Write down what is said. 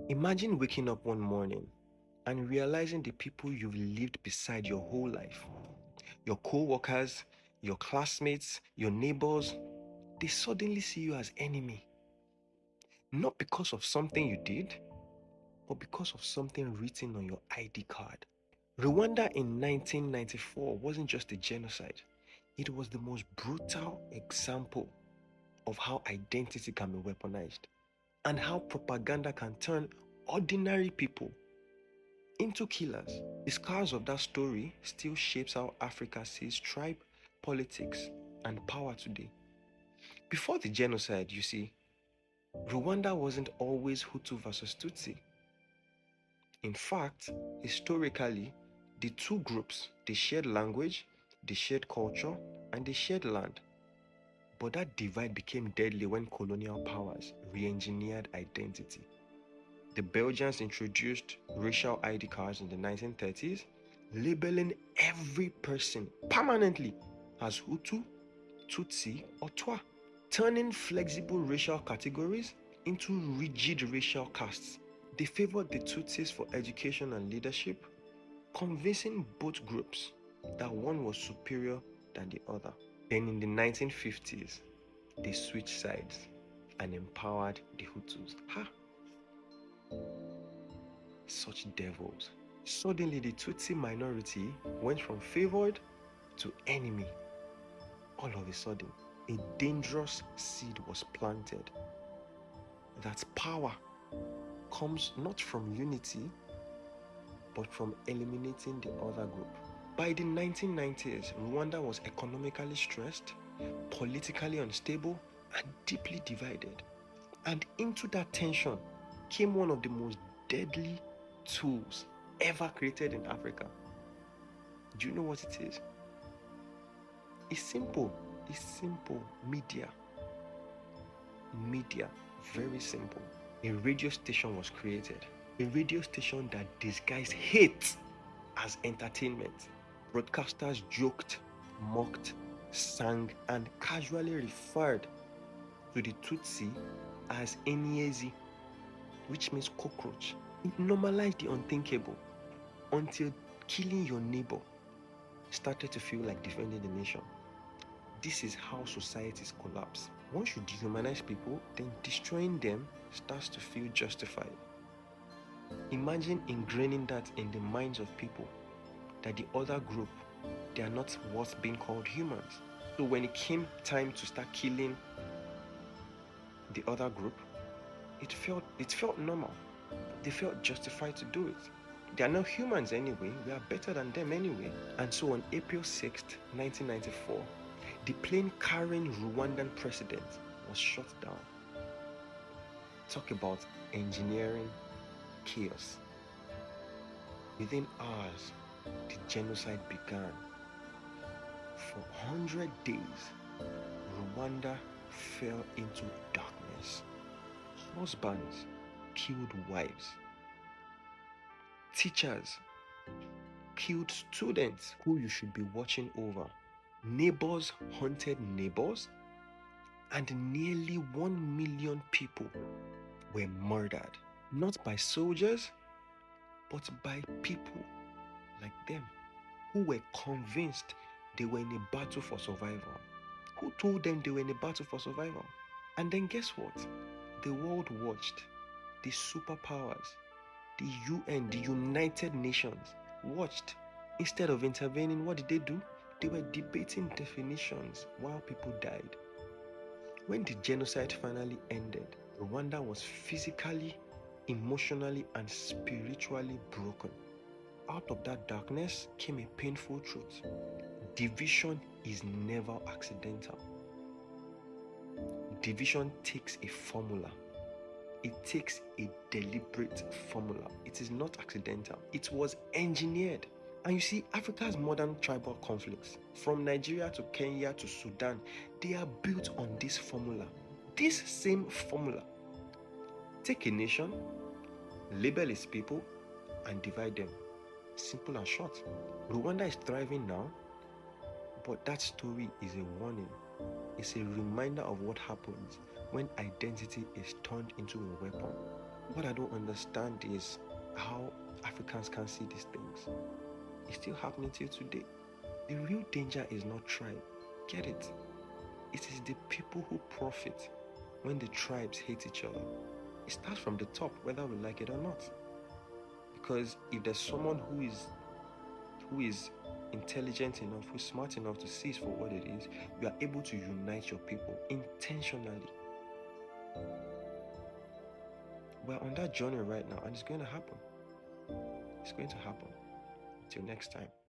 Imagine waking up one morning and realizing the people you've lived beside your whole life, your co-workers, your classmates, your neighbors, they suddenly see you as enemy. Not because of something you did, but because of something written on your ID card. Rwanda in 1994 wasn't just a genocide. It was the most brutal example of how identity can be weaponized and how propaganda can turn ordinary people into killers. The scars of that story still shapes how Africa sees tribe, politics, and power today. Before the genocide, you see, Rwanda wasn't always Hutu versus Tutsi. In fact, historically, the two groups, they shared language, they shared culture, and they shared land. But that divide became deadly when colonial powers re-engineered identity. The Belgians introduced racial ID cards in the 1930s, labeling every person permanently as Hutu, Tutsi, or Twa, turning flexible racial categories into rigid racial castes. They favored the Tutsis for education and leadership, convincing both groups that one was superior than the other. Then in the 1950s, they switched sides and empowered the Hutus. Ha! Such devils. Suddenly, the Tutsi minority went from favored to enemy. All of a sudden, a dangerous seed was planted. That power comes not from unity, but from eliminating the other group. By the 1990s, Rwanda was economically stressed, politically unstable, and deeply divided. And into that tension came one of the most deadly tools ever created in Africa. Do you know what it is? It's simple. It's simple. Media. Media. Very simple. A radio station was created. A radio station that disguised hate as entertainment. Broadcasters joked, mocked, sang, and casually referred to the Tutsi as Enyezi, which means cockroach. It normalized the unthinkable until killing your neighbor started to feel like defending the nation. This is how societies collapse. Once you dehumanize people, then destroying them starts to feel justified. Imagine ingraining that in the minds of people, that the other group, they are not worth being called humans. So when it came time to start killing the other group, it felt normal. They felt justified to do it. They are not humans anyway. We are better than them anyway. And so on April 6th, 1994, the plane carrying Rwandan president was shot down. Talk about engineering chaos. Within hours, the genocide began. For 100 days, Rwanda fell into darkness. Husbands killed wives. Teachers killed students who you should be watching over. Neighbors hunted neighbors, and nearly 1 million people were murdered. Not by soldiers, but by people like them who were convinced they were in a battle for survival. Who told them they were in a battle for survival? And then guess what? The world watched. The superpowers, the UN, the United Nations watched. Instead of intervening, what did they do? They were debating definitions while people died. When the genocide finally ended, Rwanda was physically, emotionally, and spiritually broken. Out of that darkness came a painful truth. Division is never accidental. Division takes a formula. It takes a deliberate formula. It is not accidental. It was engineered. And you see, Africa's modern tribal conflicts, from Nigeria to Kenya to Sudan, they are built on this formula. This same formula. Take a nation, label its people, and divide them. Simple and short. Rwanda is thriving now, but that story is a warning. It's a reminder of what happens when identity is turned into a weapon. What I don't understand is how Africans can't see these things. It's still happening till today. The real danger is not tribe. Get it? It is the people who profit when the tribes hate each other. It starts from the top, whether we like it or not. Because if there's someone who is intelligent enough, who's smart enough to see it for what it is, you are able to unite your people intentionally. We're on that journey right now, and it's going to happen. It's going to happen. Till next time.